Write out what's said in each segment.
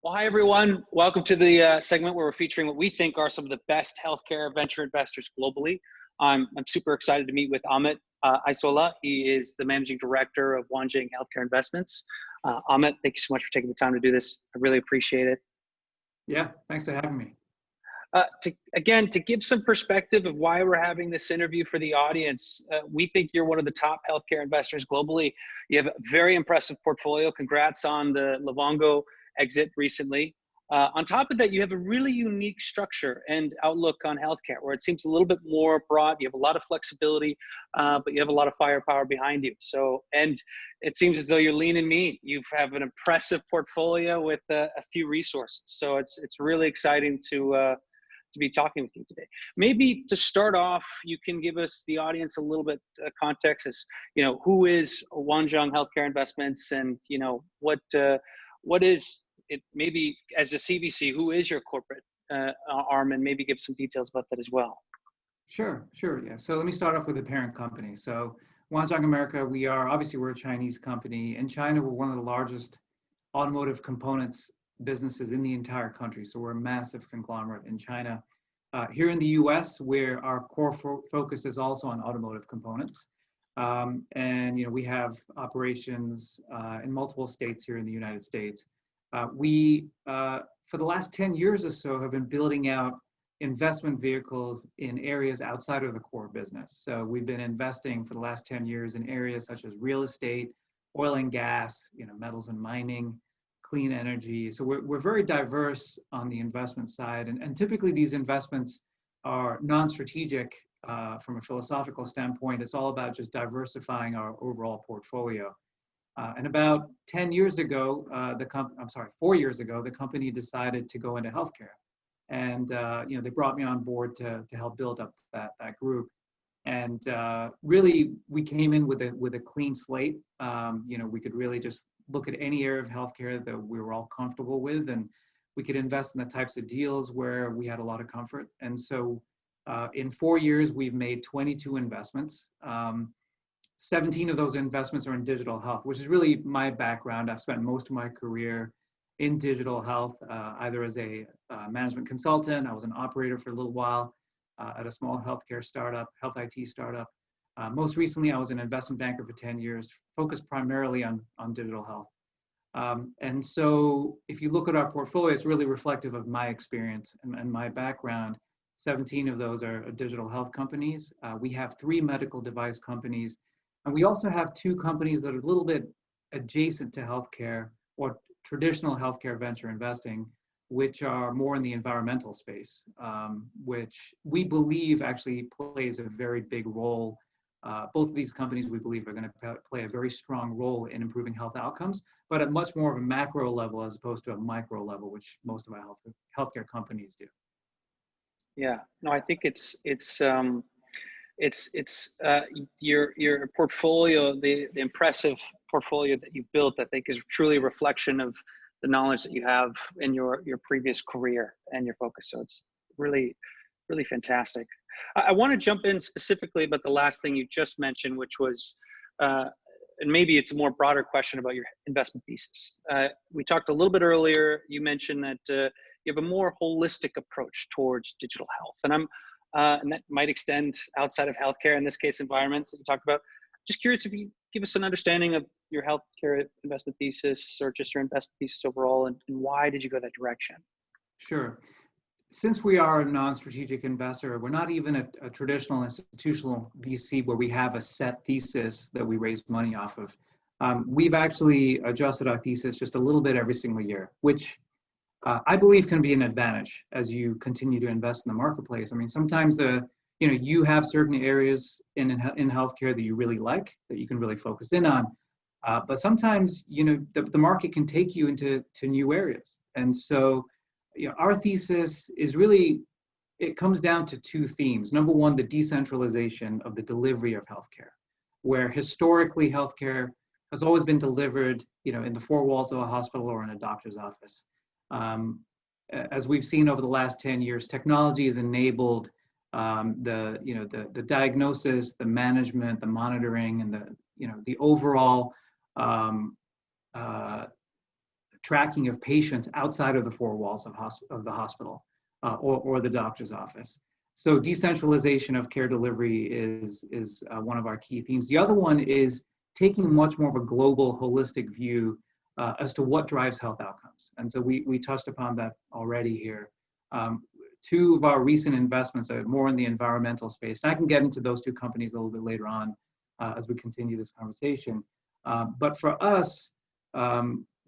Well, hi, everyone. Welcome to the segment where we're featuring what we think are some of the best healthcare venture investors globally. I'm super excited to meet with Amit Aysola. He is the managing director of Wanxiang Healthcare Investments. Amit, thank you so much for taking the time to do this. I really appreciate it. Yeah, thanks for having me. To give some perspective of why we're having this interview for the audience, we think you're one of the top healthcare investors globally. You have a very impressive portfolio. Congrats on the Livongo exit recently. On top of that, you have a really unique structure and outlook on healthcare, where it seems a little bit more broad. You have a lot of flexibility, but you have a lot of firepower behind you. And it seems as though you're lean and mean. You have an impressive portfolio with a few resources. So it's really exciting to be talking with you today. Maybe to start off, you can give us, the audience, a little bit context as, who is Wanxiang Healthcare Investments, and, what is it, maybe as a CVC, who is your corporate arm, and maybe give some details about that as well. Sure, yeah. So let me start off with the parent company. So Wanxiang America, we're a Chinese company. In China, we're one of the largest automotive components businesses in the entire country. So we're a massive conglomerate in China. Here in the US, where our core focus is also on automotive components. And we have operations in multiple states here in the United States. We, for the last 10 years or so, have been building out investment vehicles in areas outside of the core business. So we've been investing for the last 10 years in areas such as real estate, oil and gas, metals and mining, clean energy. So we're very diverse on the investment side. And typically these investments are non-strategic from a philosophical standpoint. It's all about just diversifying our overall portfolio. And about 10 years ago, 4 years ago, the company decided to go into healthcare. And they brought me on board to help build up that group. And really, we came in with a clean slate. We could really just look at any area of healthcare that we were all comfortable with, and we could invest in the types of deals where we had a lot of comfort. And so in 4 years, we've made 22 investments. 17 of those investments are in digital health, which is really my background. I've spent most of my career in digital health, either as a management consultant. I was an operator for a little while at a small healthcare startup, health IT startup. Most recently, I was an investment banker for 10 years, focused primarily on digital health. And so if you look at our portfolio, it's really reflective of my experience and my background. 17 of those are digital health companies. We have 3 medical device companies. And we also have 2 companies that are a little bit adjacent to healthcare or traditional healthcare venture investing, which are more in the environmental space, which we believe actually plays a very big role. Both of these companies, we believe, are going to play a very strong role in improving health outcomes, but at much more of a macro level as opposed to a micro level, which most of our healthcare companies do. Yeah, no, I think it's your portfolio, the impressive portfolio that you've built, I think, is truly a reflection of the knowledge that you have in your previous career and your focus. So it's really, really fantastic. I want to jump in specifically about the last thing you just mentioned, which was, and maybe it's a more broader question about your investment thesis. We talked a little bit earlier, you mentioned that you have a more holistic approach towards digital health. And that might extend outside of healthcare, in this case, environments that you talked about. Just curious if you give us an understanding of your healthcare investment thesis, or just your investment thesis overall, and why did you go that direction? Sure. Since we are a non-strategic investor, we're not even a traditional institutional VC where we have a set thesis that we raise money off of. We've actually adjusted our thesis just a little bit every single year, which I believe can be an advantage as you continue to invest in the marketplace. I mean, sometimes you have certain areas in healthcare that you really like, that you can really focus in on. But sometimes, the market can take you into new areas. And so, our thesis is really, it comes down to 2 themes. Number one, the decentralization of the delivery of healthcare, where historically healthcare has always been delivered, in the 4 walls of a hospital or in a doctor's office. As we've seen over the last 10 years, technology has enabled the diagnosis, the management, the monitoring, and the overall tracking of patients outside of the four walls of the hospital or the doctor's office. So decentralization of care delivery is one of our key themes. The other one is taking much more of a global, holistic view as to what drives health outcomes. And so we touched upon that already here. Two of our recent investments are more in the environmental space. And I can get into those two companies a little bit later on as we continue this conversation. But for us,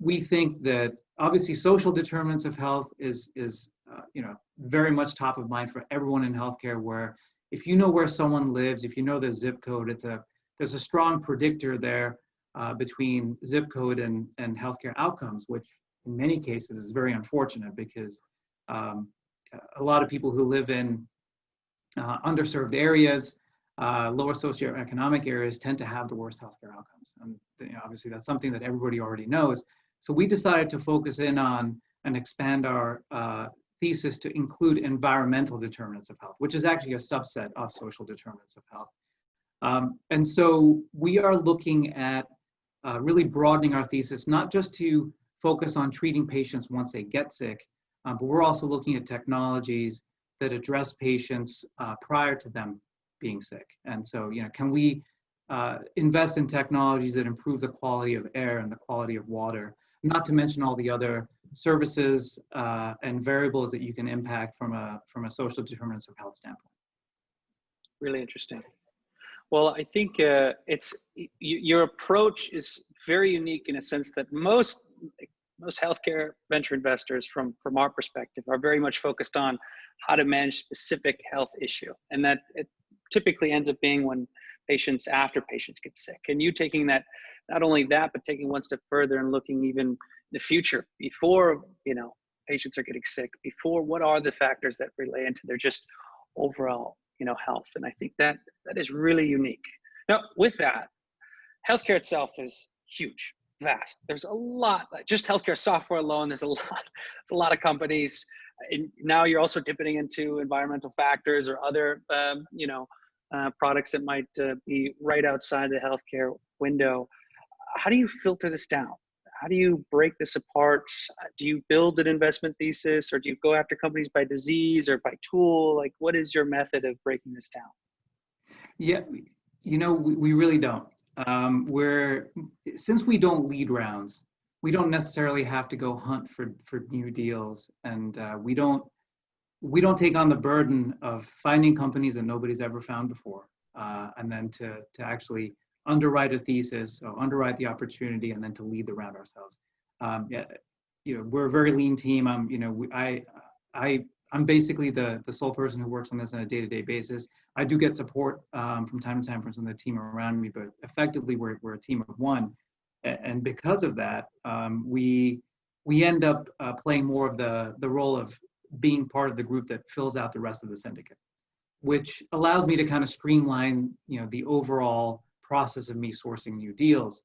we think that obviously social determinants of health is very much top of mind for everyone in healthcare, where if you know where someone lives, if you know their zip code, there's a strong predictor there between zip code and healthcare outcomes, which in many cases is very unfortunate because a lot of people who live in underserved areas, lower socioeconomic areas tend to have the worst healthcare outcomes. And obviously that's something that everybody already knows. So we decided to focus in on and expand our thesis to include environmental determinants of health, which is actually a subset of social determinants of health. And so we are looking at really broadening our thesis, not just to focus on treating patients once they get sick, but we're also looking at technologies that address patients prior to them being sick. And so, can we invest in technologies that improve the quality of air and the quality of water, not to mention all the other services and variables that you can impact from a social determinants of health standpoint. Really interesting. Well, I think your approach is very unique in a sense that most healthcare venture investors from our perspective are very much focused on how to manage specific health issue. And that it typically ends up being when after patients get sick. And you taking that, not only that, but taking one step further and looking even in the future before, patients are getting sick, before what are the factors that relay into their just overall, health. And I think that is really unique. Now, with that, healthcare itself is huge, vast. There's a lot, just healthcare software alone, there's a lot of companies. And now you're also dipping into environmental factors or other, products that might be right outside the healthcare window. How do you filter this down? How do you break this apart? Do you build an investment thesis, or do you go after companies by disease or by tool? Like, what is your method of breaking this down? Yeah, we really don't. Since we don't lead rounds, we don't necessarily have to go hunt for new deals, and we don't take on the burden of finding companies that nobody's ever found before, and then to actually underwrite a thesis or underwrite the opportunity and then to lead the round ourselves. We're a very lean team. I'm basically the sole person who works on this on a day-to-day basis. I do get support from time to time from some of the team around me, but effectively we're a team of one. And because of that, we end up playing more of the role of being part of the group that fills out the rest of the syndicate, which allows me to kind of streamline, the overall process of me sourcing new deals.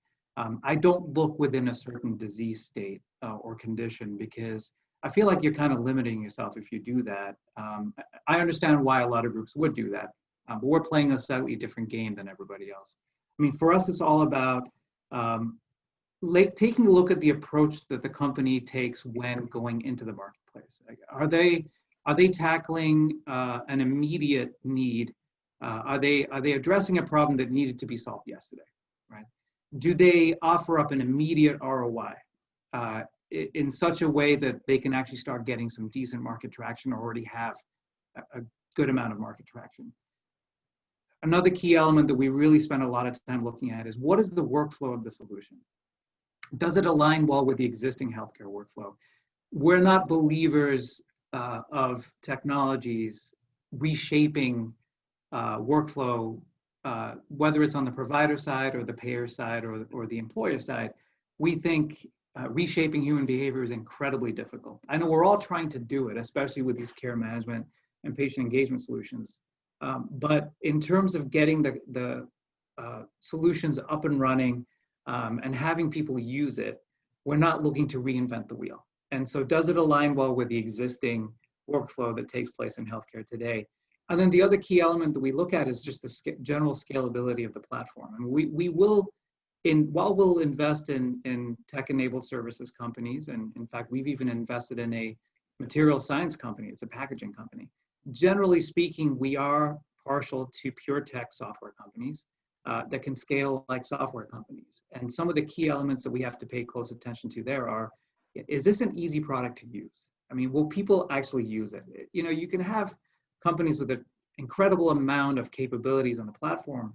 I don't look within a certain disease state or condition, because I feel like you're kind of limiting yourself if you do that. I understand why a lot of groups would do that, but we're playing a slightly different game than everybody else. I mean, for us, it's all about taking a look at the approach that the company takes when going into the marketplace. Like, are they tackling an immediate need? Are they addressing a problem that needed to be solved yesterday, right? Do they offer up an immediate ROI in such a way that they can actually start getting some decent market traction or already have a good amount of market traction? Another key element that we really spend a lot of time looking at is, what is the workflow of the solution? Does it align well with the existing healthcare workflow? We're not believers of technologies reshaping workflow, whether it's on the provider side or the payer side or the employer side. We think reshaping human behavior is incredibly difficult. I know we're all trying to do it, especially with these care management and patient engagement solutions. But in terms of getting the solutions up and running and having people use it, we're not looking to reinvent the wheel. And so does it align well with the existing workflow that takes place in healthcare today? And then the other key element that we look at is just the general scalability of the platform. And we will while we'll invest in tech-enabled services companies, and in fact, we've even invested in a material science company, it's a packaging company. Generally speaking, we are partial to pure tech software companies that can scale like software companies. And some of the key elements that we have to pay close attention to there are, is this an easy product to use? I mean, will people actually use it? You know, you can have companies with an incredible amount of capabilities on the platform,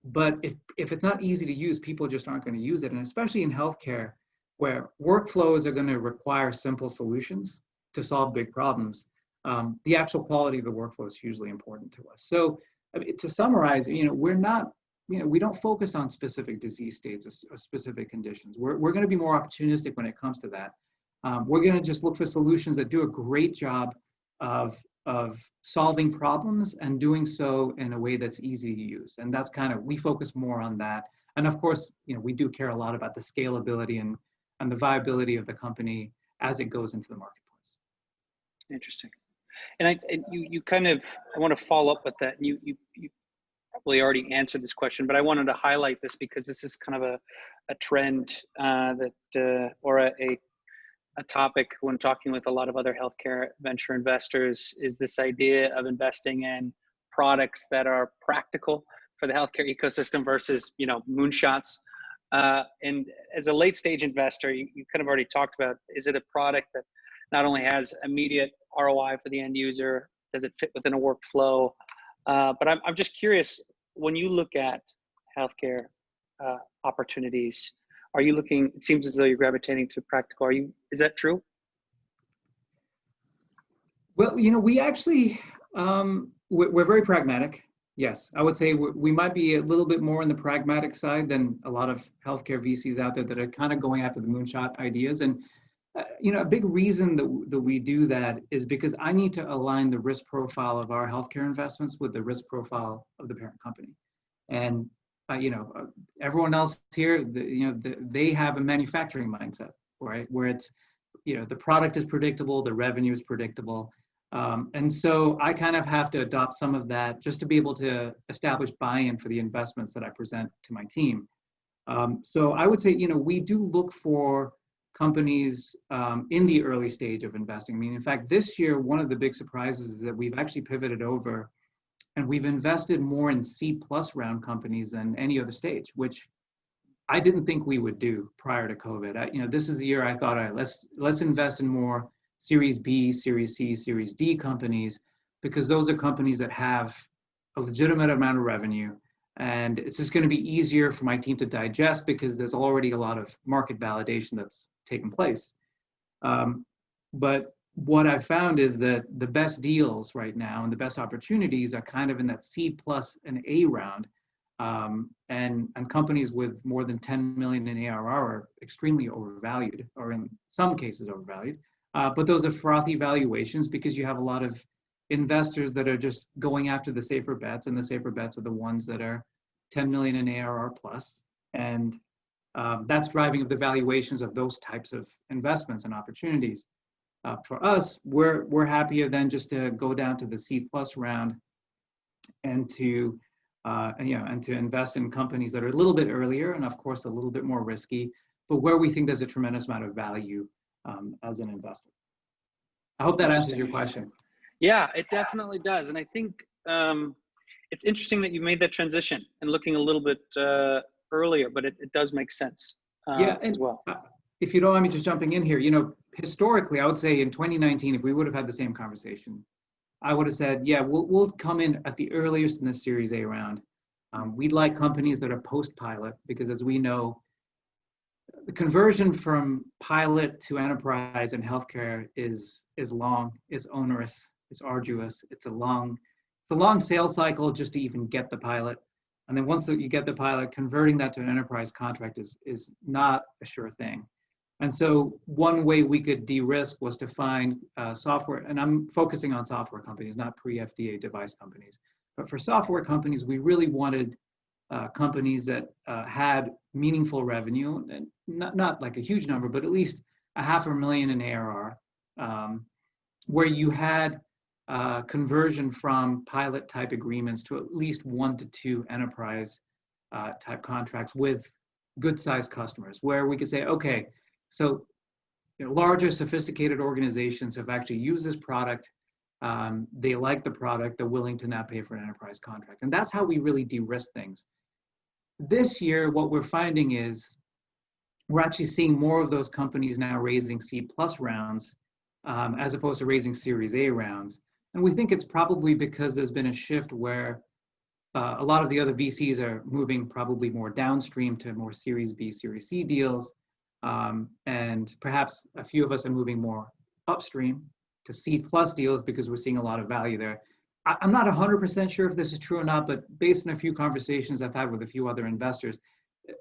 but if it's not easy to use, people just aren't going to use it. And especially in healthcare, where workflows are going to require simple solutions to solve big problems, the actual quality of the workflow is hugely important to us. So I mean, to summarize, you know, we don't focus on specific disease states or specific conditions. We're going to be more opportunistic when it comes to that. We're going to just look for solutions that do a great job of solving problems and doing so in a way that's easy to use. And that's kind of, we focus more on that. And of course, you know, we do care a lot about the scalability and the viability of the company as it goes into the marketplace. Interesting. And you kind of, I want to follow up with that. You probably already answered this question, but I wanted to highlight this because this is kind of a trend or a topic when talking with a lot of other healthcare venture investors, is this idea of investing in products that are practical for the healthcare ecosystem versus, you know, moonshots. And as a late stage investor, you kind of already talked about, is it a product that not only has immediate ROI for the end user, does it fit within a workflow? But I'm just curious, when you look at healthcare opportunities, are you looking, it seems as though you're gravitating to practical. Is that true? Well, you know, we actually, we're very pragmatic. Yes, I would say we might be a little bit more on the pragmatic side than a lot of healthcare VCs out there that are kind of going after the moonshot ideas. And, you know, a big reason that we do that is because I need to align the risk profile of our healthcare investments with the risk profile of the parent company. And you know, everyone else here, they have a manufacturing mindset, right? Where it's, you know, the product is predictable, the revenue is predictable. And so I kind of have to adopt some of that just to be able to establish buy-in for the investments that I present to my team. So I would say, you know, we do look for companies in the early stage of investing. I mean, in fact, this year, one of the big surprises is that we've actually pivoted over and we've invested more in C+ round companies than any other stage, which I didn't think we would do prior to COVID. You know, this is the year I thought, all right, let's invest in more Series B, Series C, Series D companies, because those are companies that have a legitimate amount of revenue. And it's just going to be easier for my team to digest because there's already a lot of market validation that's taken place. But what I found is that the best deals right now and the best opportunities are kind of in that C+ and A round. And companies with more than 10 million in ARR are extremely overvalued, or in some cases overvalued. But those are frothy valuations because you have a lot of investors that are just going after the safer bets, and the safer bets are the ones that are 10 million in ARR plus. And that's driving the valuations of those types of investments and opportunities. For us, we're happier than just to go down to the C+ round and to invest in companies that are a little bit earlier and of course a little bit more risky, but where we think there's a tremendous amount of value as an investor. I hope that answers your question. Yeah, it definitely does. And I think it's interesting that you made that transition and looking a little bit earlier, but it does make sense as well. If you don't mind me just jumping in here, you know, historically, I would say in 2019, if we would have had the same conversation, I would have said, yeah, we'll come in at the earliest in the Series A round. We'd like companies that are post-pilot, because as we know, the conversion from pilot to enterprise in healthcare is long, it's onerous, it's arduous, it's a long sales cycle just to even get the pilot. And then once you get the pilot, converting that to an enterprise contract is not a sure thing. And so one way we could de-risk was to find software, and I'm focusing on software companies, not pre-FDA device companies. But for software companies, we really wanted companies that had meaningful revenue, and not like a huge number, but at least $500,000 in ARR, where you had conversion from pilot type agreements to at least 1 to 2 enterprise type contracts with good sized customers where we could say, okay, so larger sophisticated organizations have actually used this product. They like the product, they're willing to now pay for an enterprise contract. And that's how we really de-risk things. This year, what we're finding is we're actually seeing more of those companies now raising C+ rounds as opposed to raising Series A rounds. And we think it's probably because there's been a shift where a lot of the other VCs are moving probably more downstream to more Series B, Series C deals. And perhaps a few of us are moving more upstream to C+ deals because we're seeing a lot of value there. I'm not 100% sure if this is true or not, but based on a few conversations I've had with a few other investors,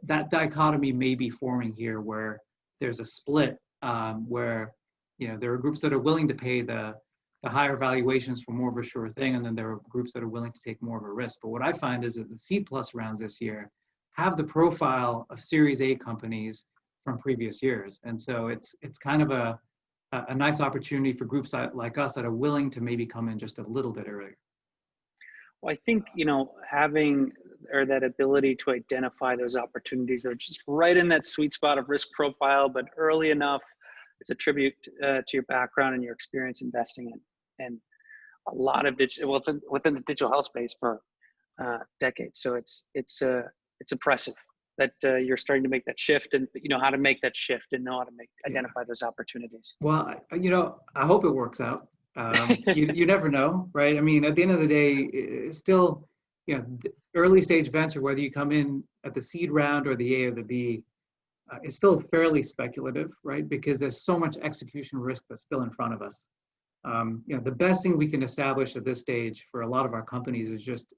that dichotomy may be forming here where there's a split where there are groups that are willing to pay the higher valuations for more of a sure thing, and then there are groups that are willing to take more of a risk. But what I find is that the C+ rounds this year have the profile of Series A companies from previous years. And so it's kind of a nice opportunity for groups like us that are willing to maybe come in just a little bit earlier. Well, I think, having that ability to identify those opportunities that are just right in that sweet spot of risk profile, but early enough, is a tribute to your background and your experience investing in a lot of within the digital health space for decades. So it's impressive that you're starting to make that shift, and you know how to make that shift and know how to identify those opportunities. Well, I hope it works out. You never know, right? I mean, at the end of the day, it's still, the early stage venture, whether you come in at the seed round or the A or the B, it's still fairly speculative, right? Because there's so much execution risk that's still in front of us. The best thing we can establish at this stage for a lot of our companies is just,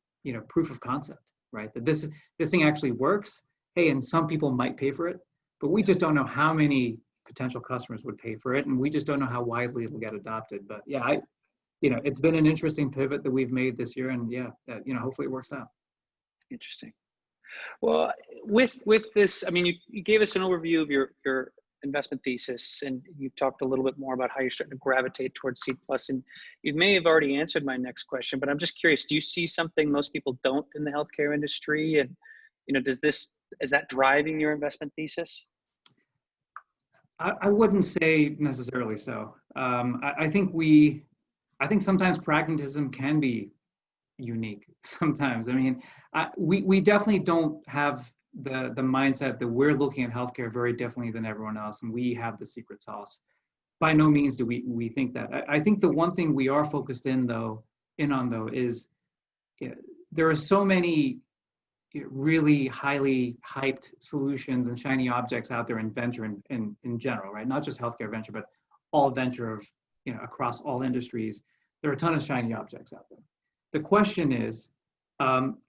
proof of concept, right? That this thing actually works. Hey, and some people might pay for it, but we just don't know how many potential customers would pay for it, and we just don't know how widely it'll get adopted. But yeah, it's been an interesting pivot that we've made this year, and hopefully it works out. Interesting. Well, with this, I mean, you gave us an overview of your investment thesis, and you talked a little bit more about how you're starting to gravitate towards C+. And you may have already answered my next question, but I'm just curious: do you see something most people don't in the healthcare industry? And is that driving your investment thesis? I wouldn't say necessarily so. I think sometimes pragmatism can be unique. Sometimes, I mean, we definitely don't have the mindset that we're looking at healthcare very differently than everyone else, and we have the secret sauce. By no means do we think that. I think the one thing we are focused in on is there are so many really highly hyped solutions and shiny objects out there in venture in general, right? Not just healthcare venture, but all venture of, across all industries. There are a ton of shiny objects out there. The question is,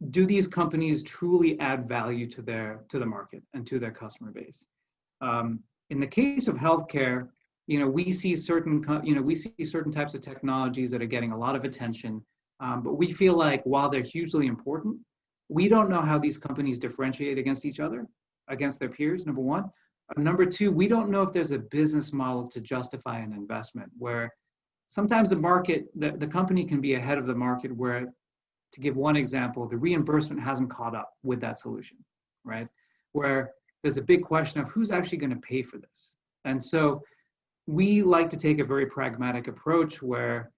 do these companies truly add value to the market and to their customer base? In the case of healthcare, we see certain types of technologies that are getting a lot of attention, but we feel like while they're hugely important, we don't know how these companies differentiate against each other, against their peers, number one. Number two, we don't know if there's a business model to justify an investment where sometimes the company can be ahead of the market where, to give one example, the reimbursement hasn't caught up with that solution, right? Where there's a big question of who's actually going to pay for this. And so we like to take a very pragmatic approach where,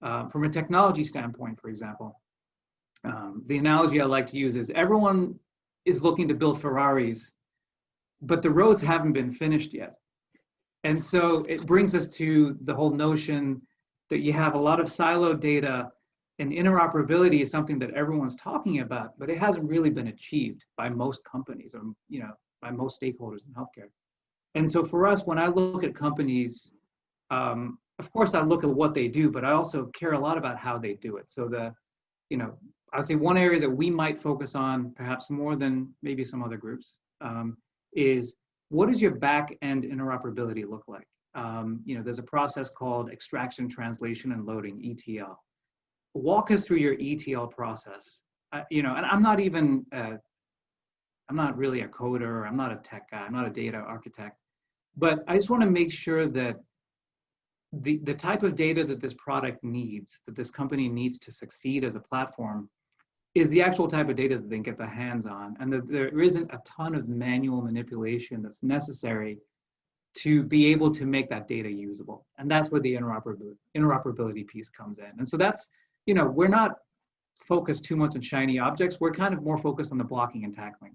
from a technology standpoint, for example, the analogy I like to use is everyone is looking to build Ferraris, but the roads haven't been finished yet. And so it brings us to the whole notion that you have a lot of siloed data, and interoperability is something that everyone's talking about, but it hasn't really been achieved by most companies or by most stakeholders in healthcare. And so for us, when I look at companies, of course I look at what they do, but I also care a lot about how they do it. So I'd say one area that we might focus on, perhaps more than maybe some other groups, is what does your back-end interoperability look like? There's a process called extraction, translation, and loading, ETL. Walk us through your ETL process. And I'm not really a coder, I'm not a tech guy, I'm not a data architect, but I just want to make sure that the type of data that this product needs, that this company needs to succeed as a platform, is the actual type of data that they can get their hands on, and that there isn't a ton of manual manipulation that's necessary to be able to make that data usable. And that's where the interoperability piece comes in. And so that's, we're not focused too much on shiny objects. We're kind of more focused on the blocking and tackling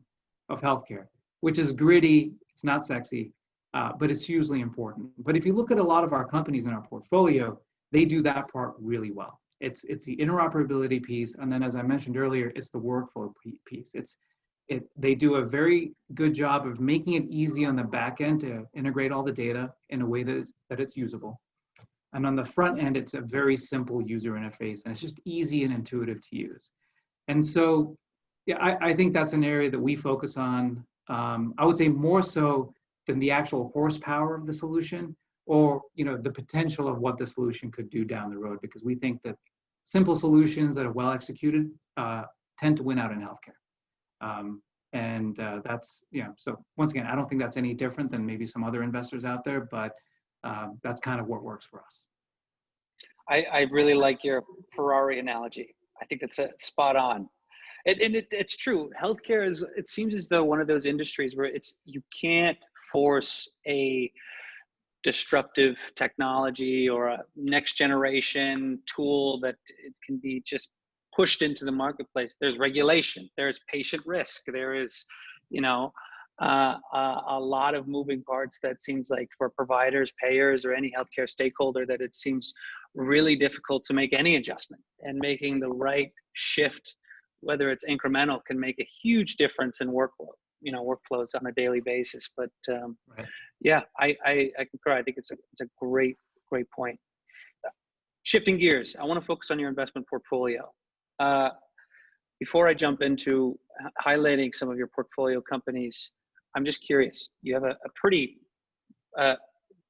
of healthcare, which is gritty, it's not sexy, but it's hugely important. But if you look at a lot of our companies in our portfolio, they do that part really well. It's the interoperability piece, and then as I mentioned earlier, it's the workflow piece. They do a very good job of making it easy on the back end to integrate all the data in a way that it's usable. And on the front end, it's a very simple user interface, and it's just easy and intuitive to use. And so, yeah, I think that's an area that we focus on. I would say more so than the actual horsepower of the solution, or the potential of what the solution could do down the road, because we think that simple solutions that are well executed tend to win out in healthcare. That's, so once again, I don't think that's any different than maybe some other investors out there, but that's kind of what works for us. I really like your Ferrari analogy. I think that's spot on. It's true. Healthcare it seems as though one of those industries where you can't force a disruptive technology or a next generation tool that it can be just pushed into the marketplace. There's regulation, there's patient risk, there is, a lot of moving parts that seems like for providers, payers, or any healthcare stakeholder that it seems really difficult to make any adjustment, and making the right shift, whether it's incremental, can make a huge difference in workflows on a daily basis. But Right. yeah, I concur. I think it's a great point. Shifting gears, I want to focus on your investment portfolio. Before I jump into highlighting some of your portfolio companies, I'm just curious. You have a pretty,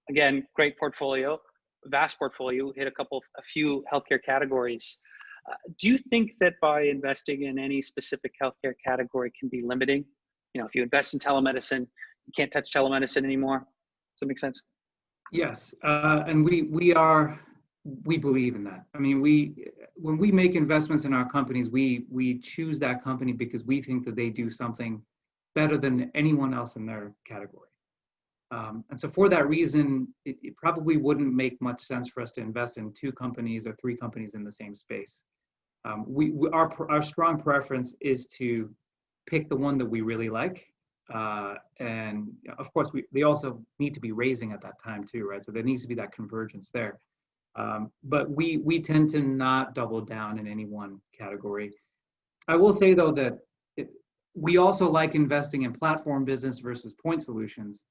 again, great portfolio, vast portfolio, hit a few healthcare categories. Do you think that by investing in any specific healthcare category can be limiting? If you invest in telemedicine, you can't touch telemedicine anymore. Does that make sense? Yes, and we believe in that. I mean, when we make investments in our companies, we choose that company because we think that they do something better than anyone else in their category. And so for that reason, it probably wouldn't make much sense for us to invest in 2 companies or 3 companies in the same space. Our strong preference is to pick the one that we really like. And of course, they also need to be raising at that time too, right? So there needs to be that convergence there. But we tend to not double down in any one category. I will say though that we also like investing in platform business versus point solutions.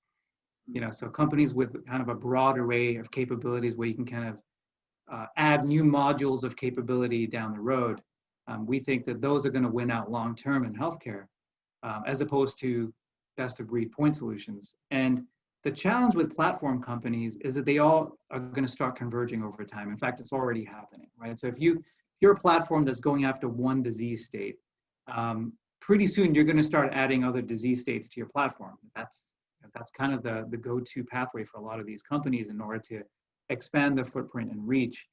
So companies with kind of a broad array of capabilities where you can kind of add new modules of capability down the road. We think that those are going to win out long term in healthcare, as opposed to best of breed point solutions. And the challenge with platform companies is that they all are going to start converging over time. In fact, it's already happening, right? So if you're a platform that's going after one disease state, pretty soon you're going to start adding other disease states to your platform. That's kind of the go-to pathway for a lot of these companies in order to expand their footprint and reach.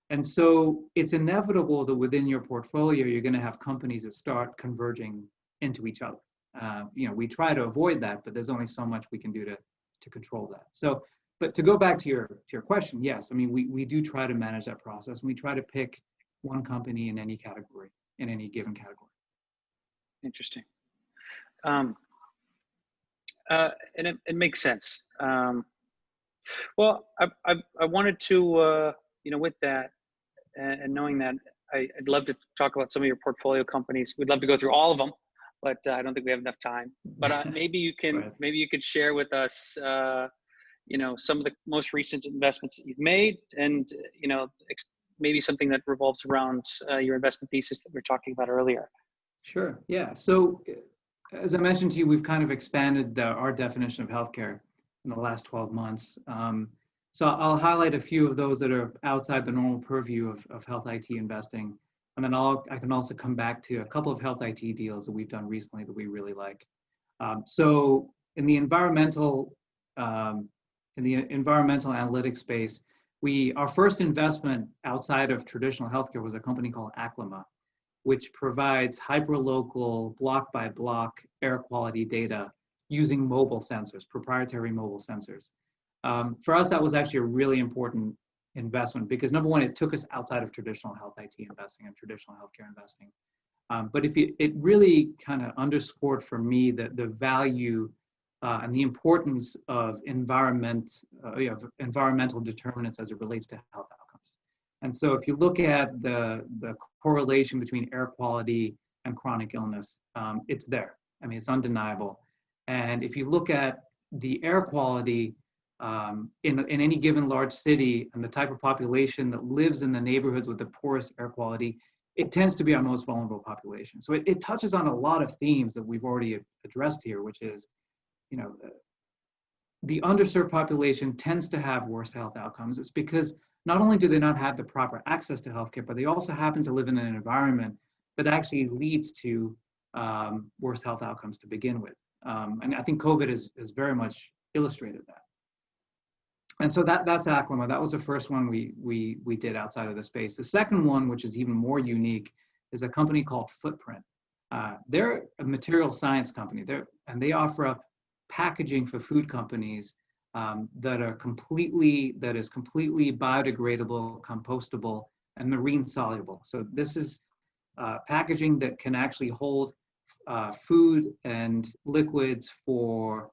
And so it's inevitable that within your portfolio, you're going to have companies that start converging into each other. We try to avoid that, but there's only so much we can do to control that. So, but to go back to your question, yes, I mean, we do try to manage that process, and we try to pick one company in any category, in any given category. Interesting. And it makes sense. Well, I wanted to, with that and knowing that, I'd love to talk about some of your portfolio companies. We'd love to go through all of them, but I don't think we have enough time. But maybe you can, Right. maybe you could share with us, some of the most recent investments that you've made, and maybe something that revolves around your investment thesis that we were talking about earlier. Sure. Yeah. So as I mentioned to you, we've kind of expanded our definition of healthcare in the last 12 months. So I'll highlight a few of those that are outside the normal purview of health IT investing. And then I can also come back to a couple of health IT deals that we've done recently that we really like. So in the environmental analytics space, our first investment outside of traditional healthcare was a company called Aclima. which provides hyperlocal, block-by-block air quality data using mobile sensors, proprietary mobile sensors. For us, that was actually a really important investment because number one, it took us outside of traditional health IT investing and traditional healthcare investing. But it really kind of underscored for me the value and the importance of environmental determinants as it relates to health outcomes. And so if you look at the correlation between air quality and chronic illness, it's there. I mean, it's undeniable. And if you look at the air quality in any given large city and the type of population that lives in the neighborhoods with the poorest air quality, it tends to be our most vulnerable population. So it touches on a lot of themes that we've already addressed here, which is, you know, the underserved population tends to have worse health outcomes. It's because not only do they not have the proper access to healthcare, but they also happen to live in an environment that actually leads to worse health outcomes to begin with. And I think COVID has very much illustrated that. And so that's Aclima. That was the first one we did outside of the space. The second one, which is even more unique, is a company called Footprint. They're a material science company. They offer up packaging for food companies that is completely biodegradable, compostable, and marine soluble. So this is packaging that can actually hold food and liquids for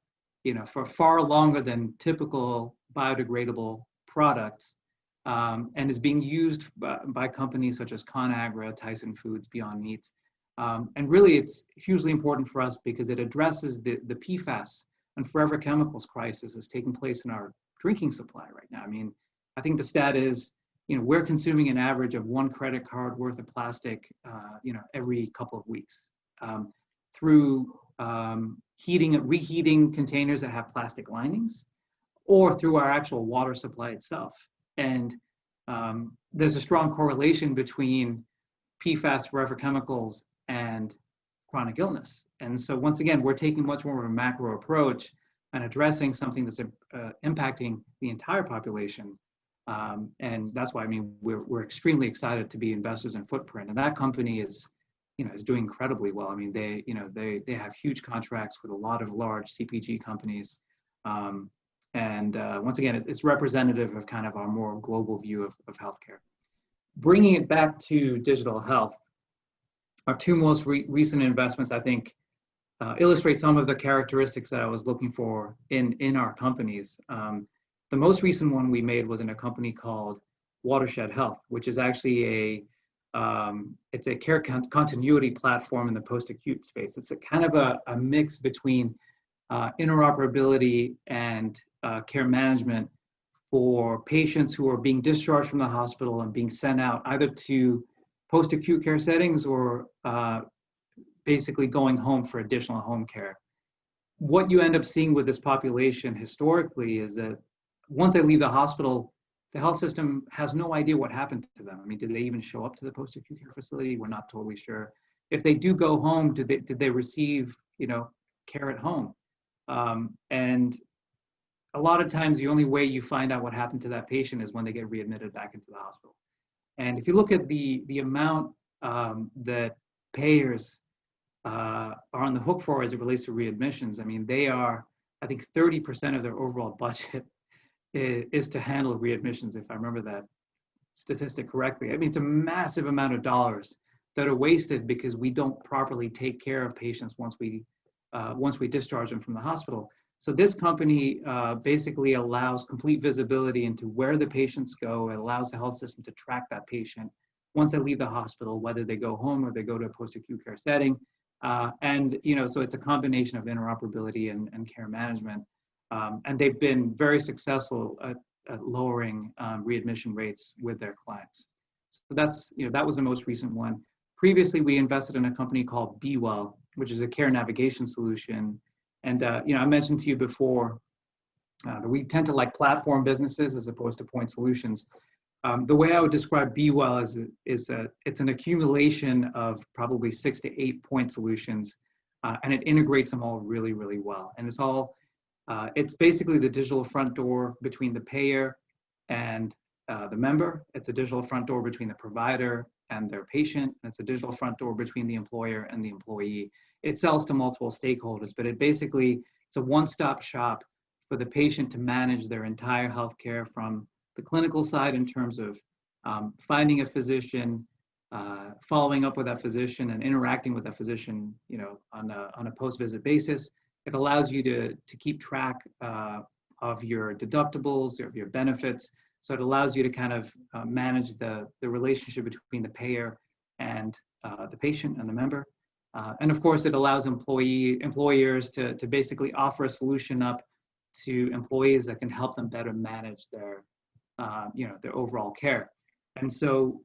far longer than typical biodegradable products, and is being used by companies such as ConAgra, Tyson Foods, Beyond Meats. And really, it's hugely important for us because it addresses the PFAS and forever chemicals crisis that's taking place in our drinking supply right now. I mean, I think the stat is, we're consuming an average of 1 credit card worth of plastic, every couple of weeks through reheating containers that have plastic linings, or through our actual water supply itself. And there's a strong correlation between PFAS, forever chemicals, and chronic illness. And so once again, we're taking much more of a macro approach and addressing something that's impacting the entire population. And that's why, I mean, we're extremely excited to be investors in Footprint. And that company is doing incredibly well. I mean, they have huge contracts with a lot of large CPG companies. Once again, it's representative of kind of our more global view of healthcare. Bringing it back to digital health, our two most recent investments, I think, illustrate some of the characteristics that I was looking for in our companies. The most recent one we made was in a company called Watershed Health, which is actually it's a care continuity platform in the post-acute space. It's a kind of a mix between interoperability and care management for patients who are being discharged from the hospital and being sent out either to post-acute care settings or basically going home for additional home care. What you end up seeing with this population historically is that once they leave the hospital, the health system has no idea what happened to them. I mean, did they even show up to the post-acute care facility? We're not totally sure. If they do go home, did they receive care at home? And a lot of times, the only way you find out what happened to that patient is when they get readmitted back into the hospital. And if you look at the amount that payers are on the hook for as it relates to readmissions, I mean, they are, I think 30% of their overall budget is to handle readmissions, if I remember that statistic correctly. I mean, it's a massive amount of dollars that are wasted because we don't properly take care of patients once we discharge them from the hospital. So this company basically allows complete visibility into where the patients go. It allows the health system to track that patient once they leave the hospital, whether they go home or they go to a post-acute care setting. So it's a combination of interoperability and care management. And they've been very successful at lowering readmission rates with their clients. So that was the most recent one. Previously, we invested in a company called BeWell, which is a care navigation solution. And I mentioned to you before that we tend to like platform businesses as opposed to point solutions. The way I would describe BeWell is that it's an accumulation of probably 6 to 8 point solutions, and it integrates them all really, really well. And it's basically the digital front door between the payer and the member. It's a digital front door between the provider and their patient. It's a digital front door between the employer and the employee. It sells to multiple stakeholders, but it's a one-stop shop for the patient to manage their entire healthcare from the clinical side in terms of finding a physician, following up with that physician, and interacting with that physician, on a post-visit basis. It allows you to keep track of your deductibles, of your benefits. So it allows you to kind of manage the relationship between the payer and the patient and the member. And of course, it allows employers to basically offer a solution up to employees that can help them better manage their overall care. And so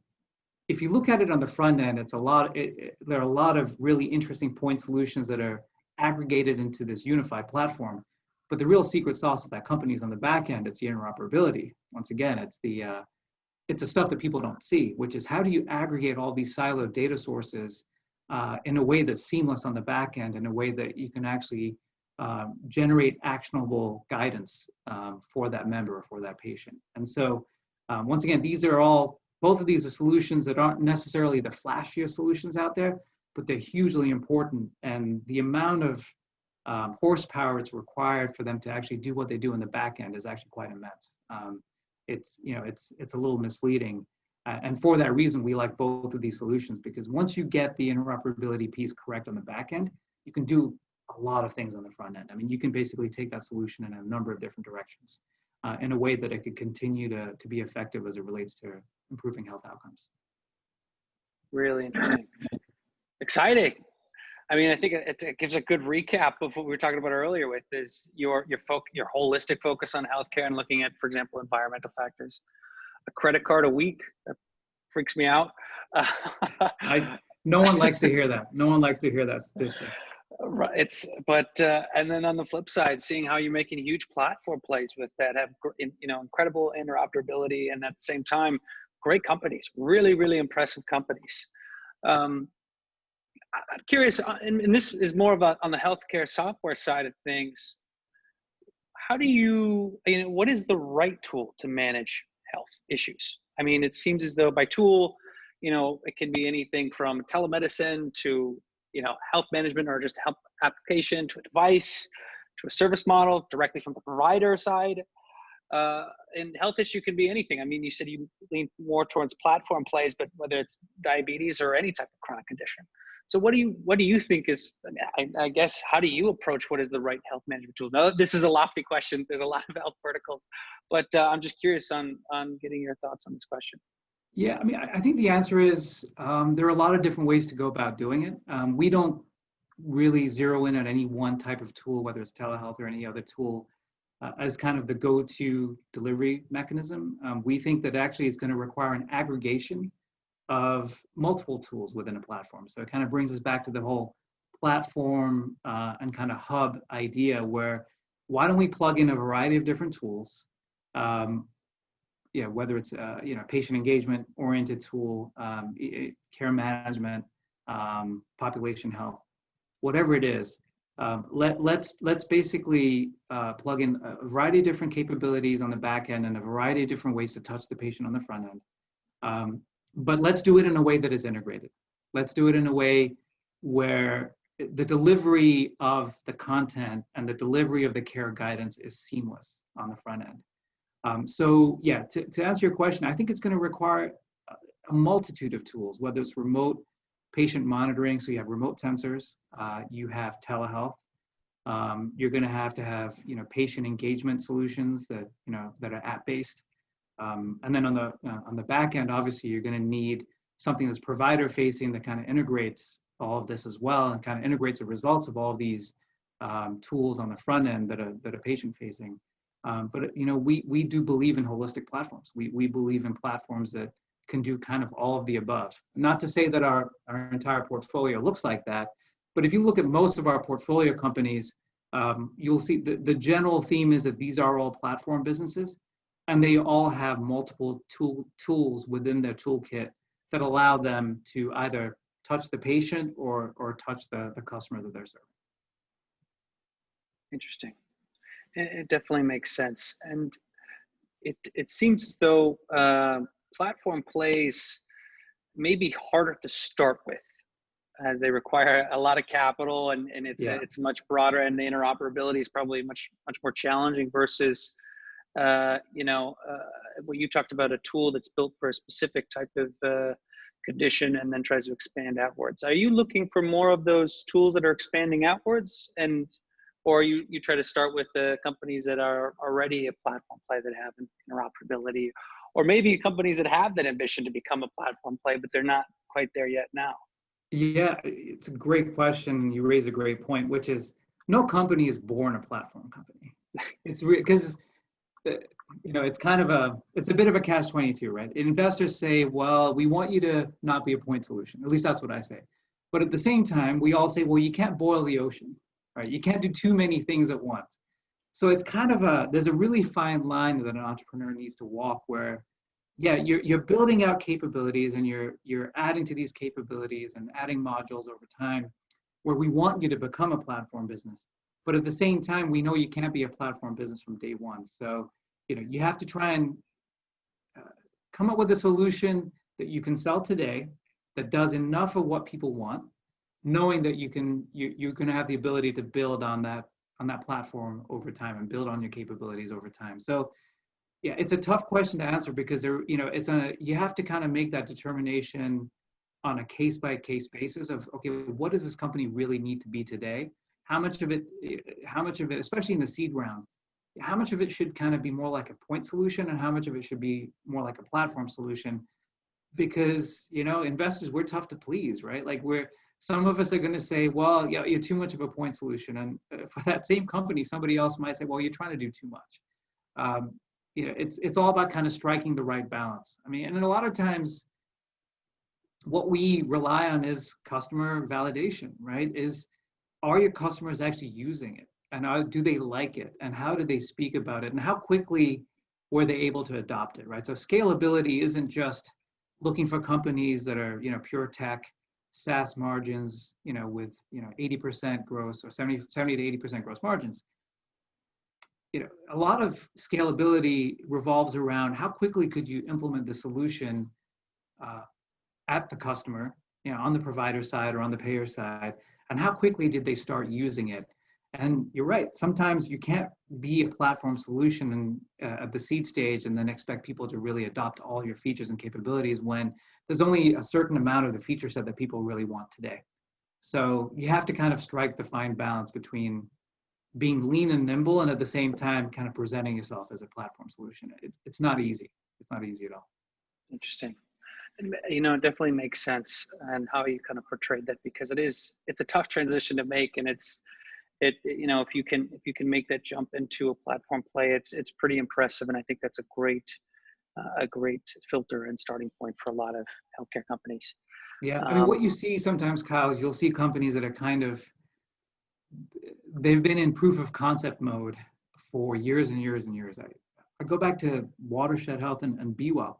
if you look at it on the front end, there are a lot of really interesting point solutions that are aggregated into this unified platform. But the real secret sauce of that company is on the back end. It's the interoperability. Once again, it's the stuff that people don't see, which is how do you aggregate all these siloed data sources in a way that's seamless on the back end, in a way that you can actually generate actionable guidance for that member or for that patient. And so once again, both of these are solutions that aren't necessarily the flashiest solutions out there, but they're hugely important. And the amount of horsepower it's required for them to actually do what they do in the back end is actually quite immense. It's a little misleading. And for that reason, we like both of these solutions, because once you get the interoperability piece correct on the back end, you can do a lot of things on the front end. I mean, you can basically take that solution in a number of different directions in a way that it could continue to be effective as it relates to improving health outcomes. Really interesting. Exciting. I mean, I think it gives a good recap of what we were talking about earlier with is your holistic focus on healthcare and looking at, for example, environmental factors. A credit card a week, that freaks me out. No one likes to hear that. No one likes to hear that statistic. Right. And then on the flip side, seeing how you're making huge platform plays with that have incredible interoperability, and at the same time, great companies, really, really impressive companies. I'm curious, and this is more about on the healthcare software side of things. How do what is the right tool to manage health issues? I mean, it seems as though by tool, it can be anything from telemedicine to, health management, or just a health application, to a device, to a service model directly from the provider side. And health issue can be anything. I mean, you said you lean more towards platform plays, but whether it's diabetes or any type of chronic condition. So what do you think is, I guess, how do you approach what is the right health management tool? Now, this is a lofty question. There's a lot of health verticals, but I'm just curious on getting your thoughts on this question. Yeah, I mean, I think the answer is there are a lot of different ways to go about doing it. We don't really zero in on any one type of tool, whether it's telehealth or any other tool, as kind of the go-to delivery mechanism. We think that actually it's going to require an aggregation of multiple tools within a platform. So it kind of brings us back to the whole platform and kind of hub idea, where why don't we plug in a variety of different tools, whether it's patient engagement oriented tool, care management, population health, whatever it is. Let's basically plug in a variety of different capabilities on the back end and a variety of different ways to touch the patient on the front end. But let's do it in a way that is integrated. Let's do it in a way where the delivery of the content and the delivery of the care guidance is seamless on the front end. To answer your question, I think it's going to require a multitude of tools, whether it's remote patient monitoring, so you have remote sensors, you have telehealth, you're going to have patient engagement solutions that are app-based. And then on the back end, obviously, you're going to need something that's provider facing that kind of integrates all of this as well, and kind of integrates the results of all of these tools on the front end that are patient facing. But we do believe in holistic platforms. We believe in platforms that can do kind of all of the above. Not to say that our entire portfolio looks like that, but if you look at most of our portfolio companies, you'll see the general theme is that these are all platform businesses, and they all have multiple tools within their toolkit that allow them to either touch the patient or touch the customer that they're serving. Interesting. It definitely makes sense. And it seems as though platform plays maybe harder to start with, as they require a lot of capital, and Yeah. it's much broader, and the interoperability is probably much more challenging versus what you talked about, a tool that's built for a specific type of condition and then tries to expand outwards. Are you looking for more of those tools that are expanding outwards, or you try to start with the companies that are already a platform play that have interoperability, or maybe companies that have that ambition to become a platform play, but they're not quite there yet now? Yeah, it's a great question. You raise a great point, which is no company is born a platform company. It's because it's kind of it's a bit of a catch-22, right? Investors say, well, we want you to not be a point solution. At least that's what I say. But at the same time, we all say, well, you can't boil the ocean, right? You can't do too many things at once. So it's kind of there's a really fine line that an entrepreneur needs to walk where, yeah, you're building out capabilities and you're adding to these capabilities and adding modules over time where we want you to become a platform business. But at the same time, we know you can't be a platform business from day one. So, you have to try and come up with a solution that you can sell today that does enough of what people want, knowing that you're going to have the ability to build on that platform over time and build on your capabilities over time. So, yeah, it's a tough question to answer because you have to kind of make that determination on a case-by-case basis of, okay, what does this company really need to be today? How much of it, especially in the seed round, how much of it should kind of be more like a point solution and how much of it should be more like a platform solution? Because, investors, we're tough to please, right? Like some of us are going to say, well, yeah, you're too much of a point solution. And for that same company, somebody else might say, well, you're trying to do too much. It's all about kind of striking the right balance. I mean, and a lot of times what we rely on is customer validation, right? Are your customers actually using it? And do they like it? And how do they speak about it? And how quickly were they able to adopt it, right? So scalability isn't just looking for companies that are, pure tech, SaaS margins, with, 80% gross or 70 to 80% gross margins. A lot of scalability revolves around how quickly could you implement the solution at the customer, on the provider side or on the payer side, and how quickly did they start using it? And you're right, sometimes you can't be a platform solution at the seed stage and then expect people to really adopt all your features and capabilities when there's only a certain amount of the feature set that people really want today. So you have to kind of strike the fine balance between being lean and nimble and at the same time kind of presenting yourself as a platform solution. It's not easy. It's not easy at all. Interesting. It definitely makes sense and how you kind of portrayed that, because it's a tough transition to make, and if you can make that jump into a platform play, it's pretty impressive, and I think that's a great filter and starting point for a lot of healthcare companies. Yeah, I mean, what you see sometimes, Kyle, is you'll see companies that are they've been in proof of concept mode for years and years and years. I go back to Watershed Health and BeWell.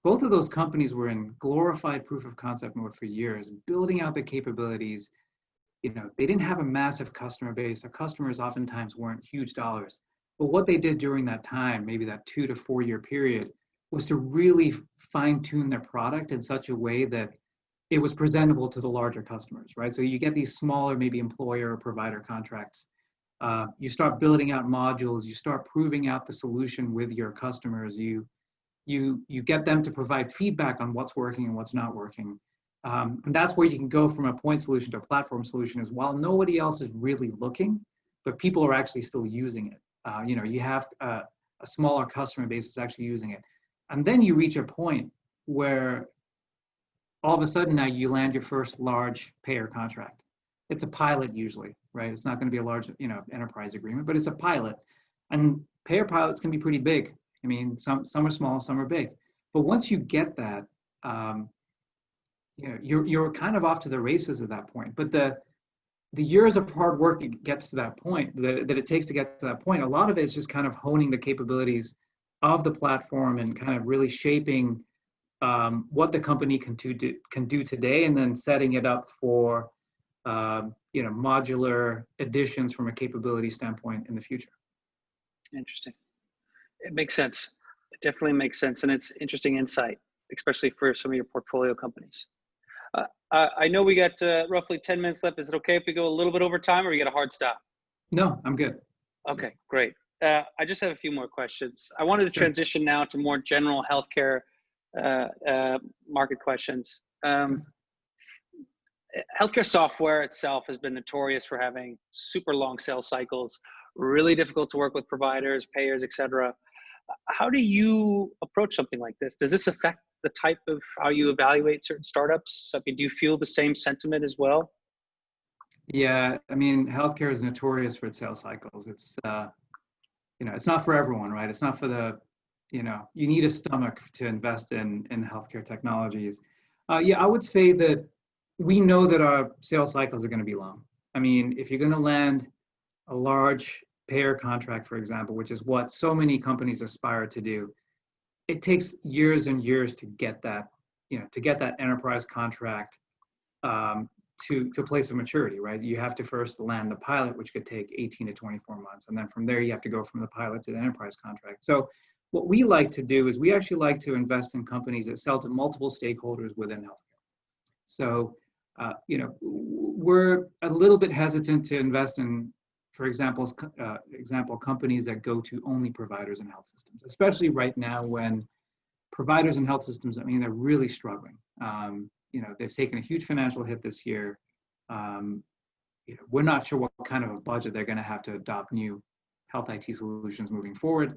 Both of those companies were in glorified proof of concept mode for years, building out the capabilities. They didn't have a massive customer base. Their customers oftentimes weren't huge dollars. But what they did during that time, maybe that 2 to 4 year period, was to really fine tune their product in such a way that it was presentable to the larger customers, right? So you get these smaller, maybe employer or provider contracts. You start building out modules. You start proving out the solution with your customers. You get them to provide feedback on what's working and what's not working. And that's where you can go from a point solution to a platform solution, is while nobody else is really looking, but people are actually still using it. You have a smaller customer base that's actually using it. And then you reach a point where all of a sudden now you land your first large payer contract. It's a pilot usually, right? It's not going to be a large, enterprise agreement, but it's a pilot. And payer pilots can be pretty big. I mean, some are small, some are big. But once you get that, you're kind of off to the races at that point. But the years of hard work it gets to that point, that it takes to get to that point, a lot of it is just kind of honing the capabilities of the platform and kind of really shaping what the company can do today, and then setting it up for modular additions from a capability standpoint in the future. Interesting. It makes sense. It definitely makes sense, and it's interesting insight. especially for some of your portfolio companies. I know we got roughly 10 minutes left. Is it okay if we go a little bit over time, or you got a hard stop? No, I'm good. Okay, great. I just have a few more questions. I wanted to transition now to more general healthcare market questions. Healthcare software itself has been notorious for having super long sales cycles, really difficult to work with providers, payers, et cetera. How do you approach something like this? Does this affect the type of how you evaluate certain startups? I mean, do you feel the same sentiment as well? Yeah, I mean, healthcare is notorious for its sales cycles. It's it's not for everyone, right? It's not for the, you need a stomach to invest in healthcare technologies. Yeah, I would say that we know that our sales cycles are going to be long. I mean, if you're going to land a large payer contract, for example, which is what so many companies aspire to do, it takes years and years to get that, to get that enterprise contract to a place of maturity, right? You have to first land the pilot, which could take 18 to 24 months. And then from there, you have to go from the pilot to the enterprise contract. So what we like to do is we actually like to invest in companies that sell to multiple stakeholders within healthcare. So, we're a little bit hesitant to invest in, for example, companies that go to only providers and health systems, especially right now when providers and health systems, I mean, they're really struggling. They've taken a huge financial hit this year. We're not sure what kind of a budget they're going to have to adopt new health IT solutions moving forward.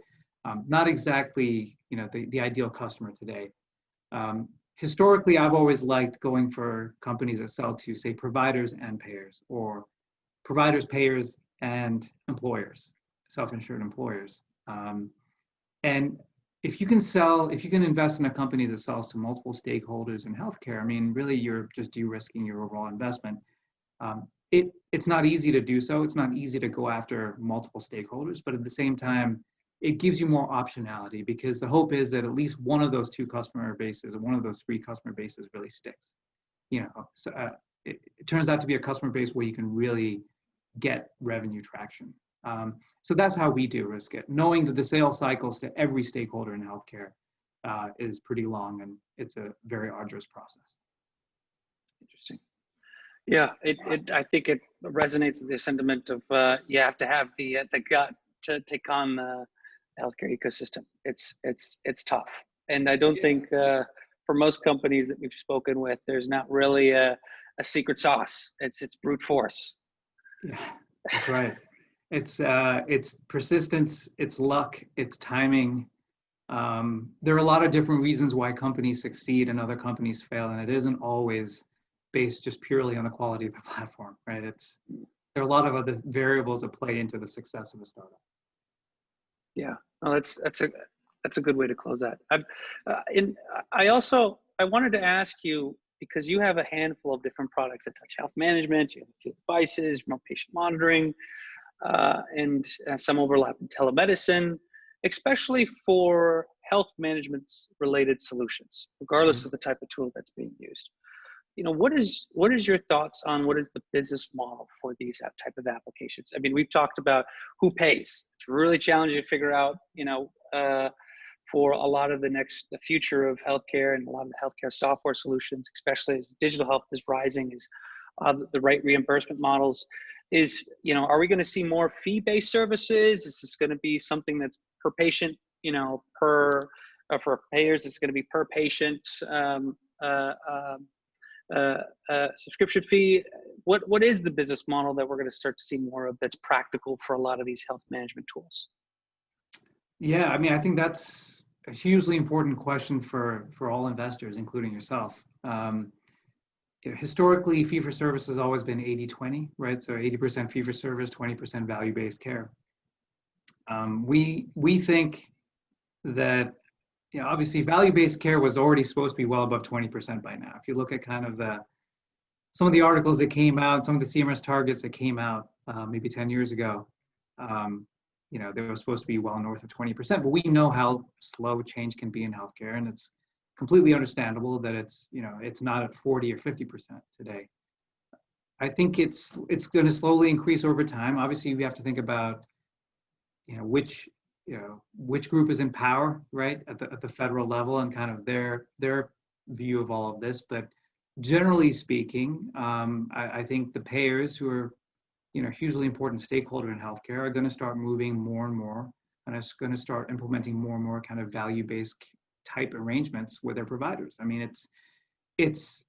Not exactly, the ideal customer today. Historically, I've always liked going for companies that sell to, say, providers and payers, or providers, payers, and employers, self-insured employers. And if you can invest in a company that sells to multiple stakeholders in healthcare, I mean, really, you're just de-risking your overall investment. It's not easy to do so. It's not easy to go after multiple stakeholders, but at the same time, it gives you more optionality, because the hope is that at least one of those two customer bases, or one of those three customer bases, really sticks. So it turns out to be a customer base where you can really get revenue traction. So that's how we do risk it, knowing that the sales cycles to every stakeholder in healthcare is pretty long, and it's a very arduous process. Interesting. Yeah, I think it resonates with the sentiment of you have to have the gut to take on the healthcare ecosystem. It's tough, and I don't think for most companies that we've spoken with, there's not really a secret sauce. It's brute force. Yeah, that's right. It's persistence, it's luck, it's timing. There are a lot of different reasons why companies succeed and other companies fail, and it isn't always based just purely on the quality of the platform, right? There are a lot of other variables that play into the success of a startup. Yeah, well, that's a good way to close that. I wanted to ask you, because you have a handful of different products that touch health management, you have a few devices, remote patient monitoring, and some overlap in telemedicine, especially for health management related solutions, regardless of the type of tool that's being used. What is your thoughts on what is the business model for these type of applications? I mean, we've talked about who pays. It's really challenging to figure out, for a lot of the future of healthcare and a lot of the healthcare software solutions, especially as digital health is rising, is the right reimbursement models. Are we going to see more fee-based services? Is this going to be something that's per patient, for payers, it's going to be per patient subscription fee? What is the business model that we're going to start to see more of that's practical for a lot of these health management tools? Yeah, I mean, I think that's a hugely important question for all investors, including yourself. Historically, fee-for-service has always been 80-20, right? So 80% fee-for-service, 20% value-based care. We think that, obviously value-based care was already supposed to be well above 20% by now. If you look at kind of some of the articles that came out, some of the CMS targets that came out maybe 10 years ago, they were supposed to be well north of 20%, but we know how slow change can be in healthcare, and it's completely understandable that it's not at 40 or 50% today. I think it's going to slowly increase over time. Obviously, we have to think about, which which group is in power, right, at the federal level, and kind of their view of all of this. But generally speaking, I think the payers, who are hugely important stakeholder in healthcare, are going to start moving more and more, and it's going to start implementing more and more kind of value-based type arrangements with their providers. I mean, it's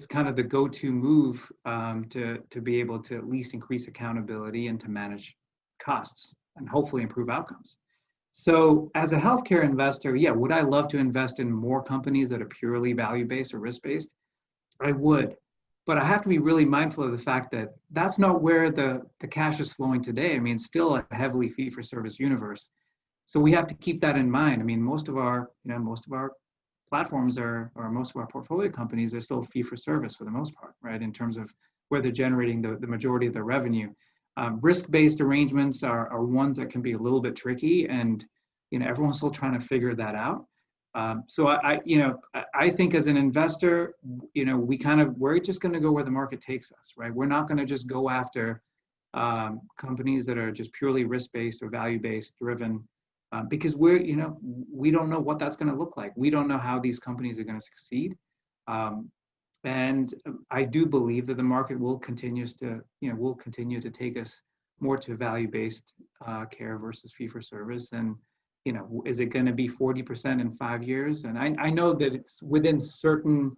kind of the go-to move to be able to at least increase accountability and to manage costs and hopefully improve outcomes. So as a healthcare investor, yeah, would I love to invest in more companies that are purely value-based or risk-based? I would, but I have to be really mindful of the fact that that's not where the cash is flowing today. I mean, it's still a heavily fee-for-service universe. So we have to keep that in mind. I mean, most of our platforms or most of our portfolio companies are still fee-for-service for the most part, right? In terms of where they're generating the majority of their revenue. Risk-based arrangements are ones that can be a little bit tricky, and everyone's still trying to figure that out. So I think as an investor, we're just going to go where the market takes us, right? We're not going to just go after companies that are just purely risk-based or value-based driven, because we don't know what that's going to look like. We don't know how these companies are going to succeed. And I do believe that the market will continue to take us more to value-based care versus fee-for-service. And is it going to be 40% in 5 years? And I know that it's within certain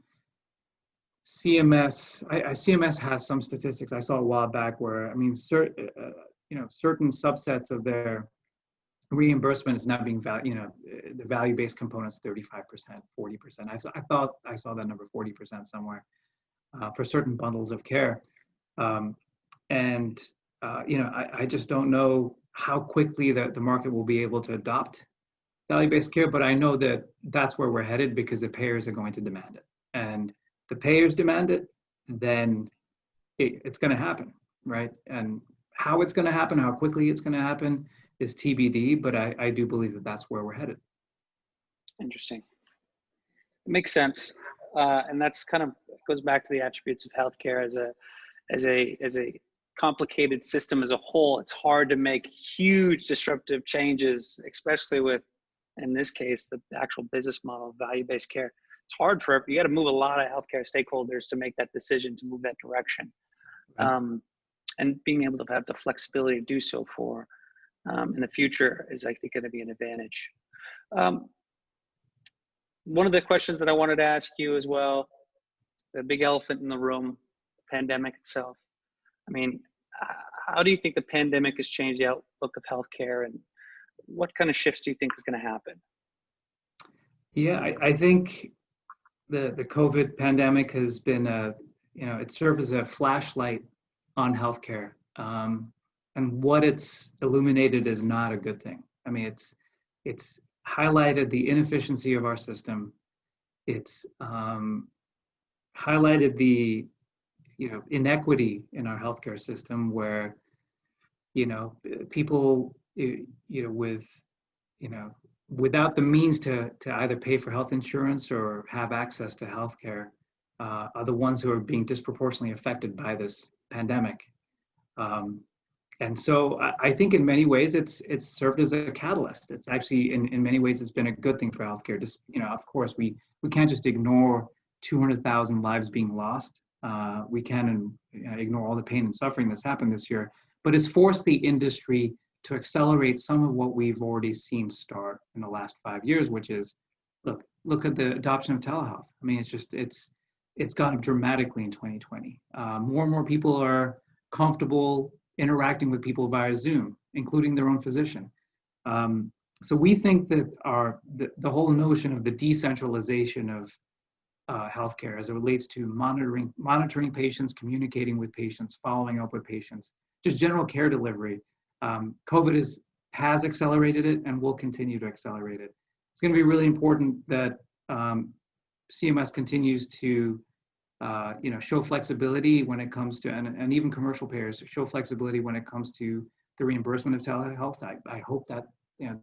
CMS. CMS has some statistics I saw a while back where, I mean, certain subsets of their reimbursement is now being the value-based components 35%, 40%. I thought I saw that number 40% somewhere for certain bundles of care. I just don't know how quickly the market will be able to adopt value-based care, but I know that that's where we're headed because the payers are going to demand it. And the payers demand it, then it's going to happen, right? And how it's going to happen, how quickly it's going to happen is TBD, but I do believe that that's where we're headed. Interesting. It makes sense. And that's kind of goes back to the attributes of healthcare as a complicated system as a whole. It's hard to make huge disruptive changes, especially with, in this case, the actual business model of value-based care. It's hard you got to move a lot of healthcare stakeholders to make that decision, to move that direction. Right. And being able to have the flexibility to do so in the future is, I think, going to be an advantage. One of the questions that I wanted to ask you as well, the big elephant in the room, the pandemic itself. I mean, how do you think the pandemic has changed the outlook of healthcare, and what kind of shifts do you think is going to happen? Yeah, I think the COVID pandemic has been it served as a flashlight on healthcare. And what it's illuminated is not a good thing. I mean, it's highlighted the inefficiency of our system. It's highlighted the inequity in our healthcare system, where people without the means to either pay for health insurance or have access to healthcare are the ones who are being disproportionately affected by this pandemic. And so I think in many ways it's served as a catalyst. It's actually in many ways it's been a good thing for healthcare. Just of course we can't just ignore 200,000 lives being lost. We can ignore all the pain and suffering that's happened this year, but it's forced the industry to accelerate some of what we've already seen start in the last 5 years, which is look at the adoption of telehealth. I mean, it's gone up dramatically in 2020. More and more people are comfortable interacting with people via Zoom, including their own physician. So we think that the whole notion of the decentralization of healthcare as it relates to monitoring patients, communicating with patients, following up with patients, just general care delivery, COVID has accelerated it and will continue to accelerate it. It's going to be really important that CMS continues to show flexibility when it comes to, and even commercial payers show flexibility when it comes to the reimbursement of telehealth. I hope that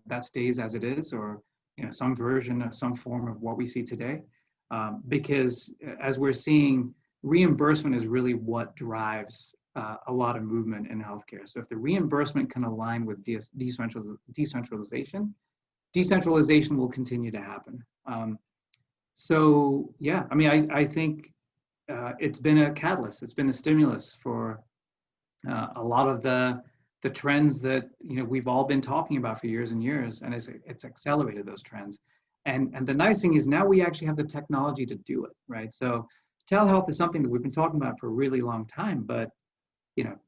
that stays as it is, or some version of some form of what we see today, because as we're seeing, reimbursement is really what drives a lot of movement in healthcare. So if the reimbursement can align with decentralization, decentralization will continue to happen. So yeah, I mean, I think it's been a catalyst. It's been a stimulus for a lot of the trends that we've all been talking about for years and years, and it's accelerated those trends. And the nice thing is now we actually have the technology to do it, right? So telehealth is something that we've been talking about for a really long time, but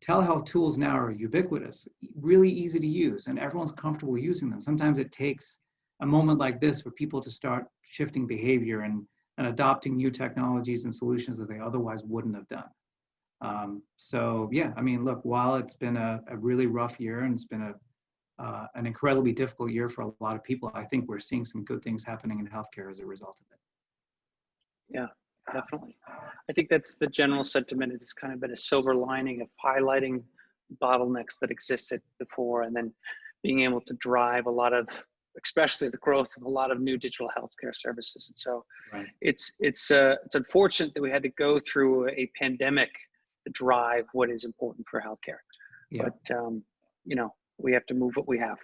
telehealth tools now are ubiquitous, really easy to use, and everyone's comfortable using them. Sometimes it takes a moment like this for people to start shifting behavior and adopting new technologies and solutions that they otherwise wouldn't have done. So yeah, I mean, look, while it's been a really rough year and it's been an incredibly difficult year for a lot of people, I think we're seeing some good things happening in healthcare as a result of it. Yeah, definitely. I think that's the general sentiment. It's kind of been a silver lining of highlighting bottlenecks that existed before, and then being able to drive a lot of, especially the growth of a lot of new digital healthcare services. And so Right. it's unfortunate that we had to go through a pandemic to drive what is important for healthcare. Yeah. But we have to move what we have.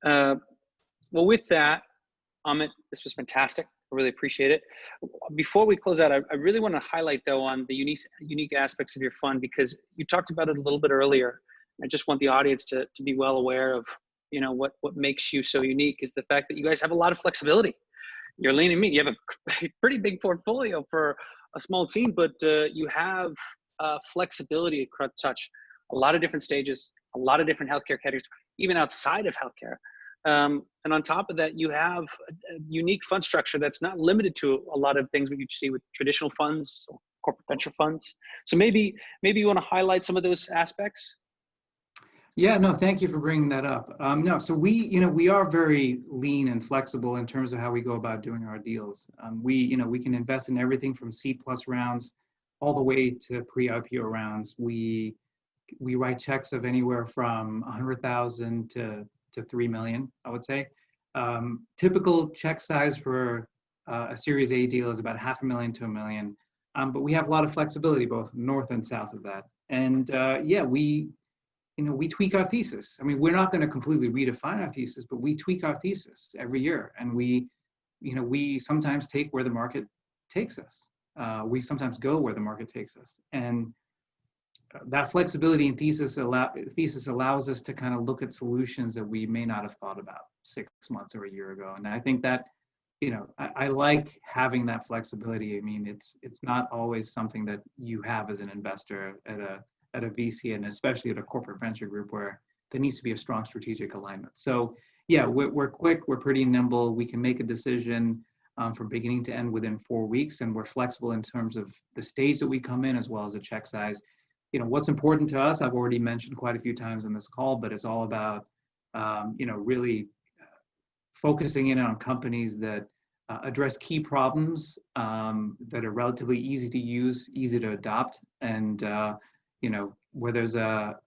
Well, with that, Amit, this was fantastic. I really appreciate it. Before we close out, I really want to highlight, though, on the unique aspects of your fund, because you talked about it a little bit earlier. I just want the audience to be well aware of, what makes you so unique is the fact that you guys have a lot of flexibility. You're leaning me. You have a pretty big portfolio for a small team, but you have flexibility across touch a lot of different stages, a lot of different healthcare categories, even outside of healthcare. And on top of that, you have a unique fund structure that's not limited to a lot of things that you see with traditional funds or corporate venture funds. So maybe you want to highlight some of those aspects. Yeah, no, thank you for bringing that up. No, so we are very lean and flexible in terms of how we go about doing our deals. We can invest in everything from C+ rounds all the way to pre-IPO rounds. We write checks of anywhere from 100,000 to 3 million, I would say. Typical check size for a Series A deal is about $500,000 to $1 million. But we have a lot of flexibility both north and south of that. And we tweak our thesis. I mean, we're not going to completely redefine our thesis, but we tweak our thesis every year. And we sometimes take where the market takes us. We sometimes go where the market takes us. And that flexibility in thesis allows us to kind of look at solutions that we may not have thought about 6 months or a year ago. And I think that, I like having that flexibility. I mean, it's not always something that you have as an investor at a VC, and especially at a corporate venture group where there needs to be a strong strategic alignment. So yeah, we're quick, we're pretty nimble. We can make a decision from beginning to end within 4 weeks, and we're flexible in terms of the stage that we come in as well as the check size. What's important to us, I've already mentioned quite a few times in this call, but it's all about, really focusing in on companies that address key problems that are relatively easy to use, easy to adopt, and where there's a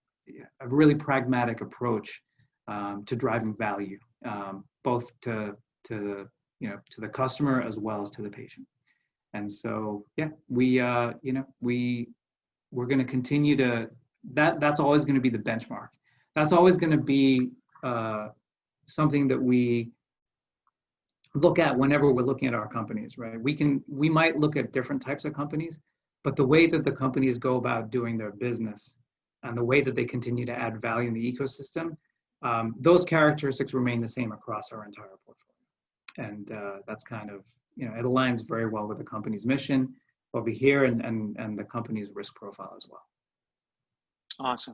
really pragmatic approach to driving value, both to the customer as well as to the patient. And so, yeah, we're going to continue to, that's always going to be the benchmark. That's always going to be something that we look at whenever we're looking at our companies, right? We might look at different types of companies, but the way that the companies go about doing their business and the way that they continue to add value in the ecosystem, those characteristics remain the same across our entire portfolio. And that's kind of, it aligns very well with the company's mission over here and the company's risk profile as well. Awesome.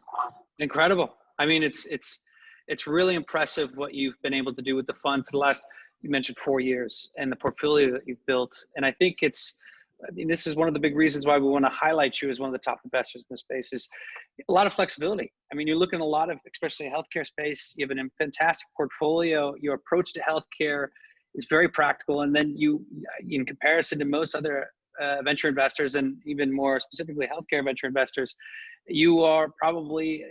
Incredible. I mean, it's really impressive what you've been able to do with the fund for the last, you mentioned 4 years, and the portfolio that you've built. And I think this is one of the big reasons why we want to highlight you as one of the top investors in the space is a lot of flexibility. I mean, you're looking at a lot of, especially healthcare space, you have a fantastic portfolio. Your approach to healthcare is very practical. And then you, in comparison to most other venture investors, and even more specifically healthcare venture investors, you are probably,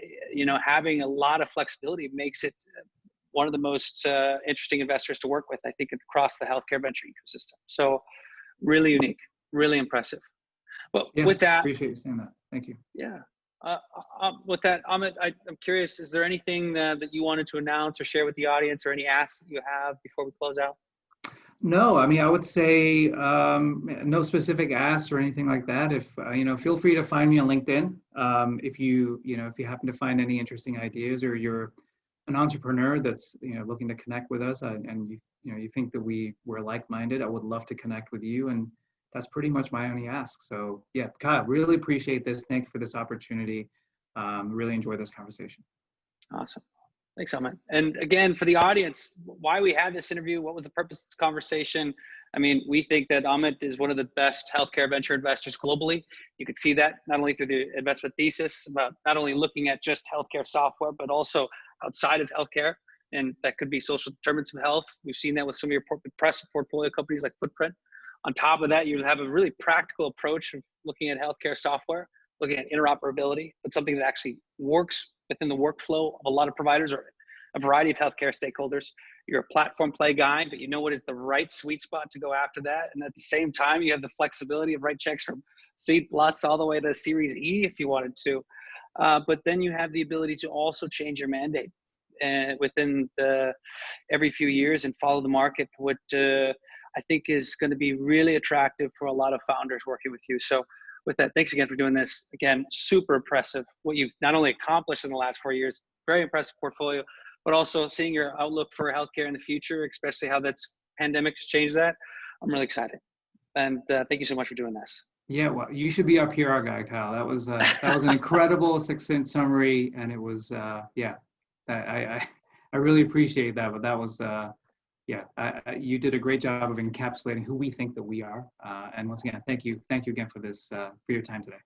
having a lot of flexibility makes it one of the most interesting investors to work with, I think, across the healthcare venture ecosystem. So really unique, really impressive. Well, yeah, with that, appreciate you saying that. Thank you. Yeah. With that, Amit, I'm curious, is there anything that you wanted to announce or share with the audience, or any asks that you have before we close out? No, I mean, I would say no specific asks or anything like that. If feel free to find me on LinkedIn. If if you happen to find any interesting ideas, or you're an entrepreneur that's looking to connect with us, and you think that we're like-minded, I would love to connect with you. And that's pretty much my only ask. So yeah, Kyle, really appreciate this. Thank you for this opportunity. Really enjoy this conversation. Awesome. Thanks, Amit. And again, for the audience, why we had this interview, what was the purpose of this conversation? I mean, we think that Amit is one of the best healthcare venture investors globally. You could see that not only through the investment thesis, about not only looking at just healthcare software, but also outside of healthcare. And that could be social determinants of health. We've seen that with some of your impressive portfolio companies like Footprint. On top of that, you have a really practical approach of looking at healthcare software, looking at interoperability, but something that actually works within the workflow of a lot of providers or a variety of healthcare stakeholders. You're a platform play guy, but you know what is the right sweet spot to go after that. And at the same time, you have the flexibility of write checks from C+ all the way to Series E if you wanted to. But then you have the ability to also change your mandate within every few years and follow the market, which I think is going to be really attractive for a lot of founders working with you. So with that, thanks again for doing this. Again, super impressive what you've not only accomplished in the last 4 years, very impressive portfolio, but also seeing your outlook for healthcare in the future, especially how that's pandemic has changed that. I'm really excited. And thank you so much for doing this. Yeah, well, you should be our PR guy, Kyle. That was an incredible, succinct summary, and it was yeah. I really appreciate that. But that was yeah. You did a great job of encapsulating who we think that we are. And once again, thank you again for this for your time today.